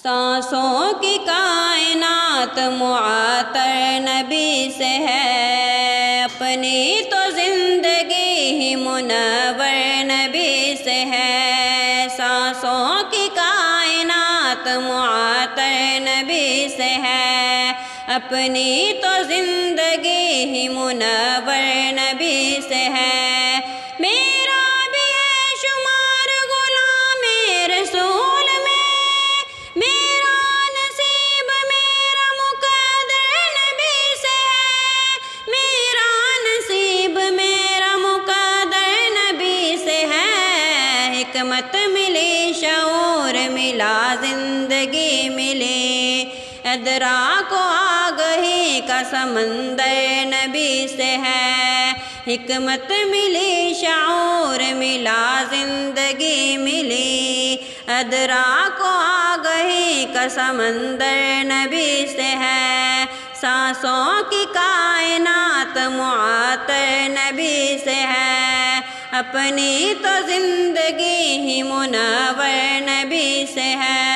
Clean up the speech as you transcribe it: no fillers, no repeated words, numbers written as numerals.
سانسوں کی کائنات معطر نبی سے ہے، اپنی تو زندگی ہی منور نبی سے ہے۔ سانسوں کی کائنات معطر نبی سے ہے، اپنی تو زندگی ہی منور نبی سے ہے۔ میرا بھی ہے شمار غلام رسول میں، میرا نصیب میرا مقدر نبی سے ہے، میرا نصیب میرا مقدر نبی سے ہے۔ حکمت ملی، شعور ملا، زندگی ملی، ادراک و آگہی کا سمندر نبی سے ہے۔ حکمت ملی، شعور ملا، زندگی ملی، ادراک و آگہی کا سمندر نبی سے ہے۔ سانسوں کی کائنات معطر نبی سے ہے، اپنی تو زندگی ہی منور نبی سے ہے۔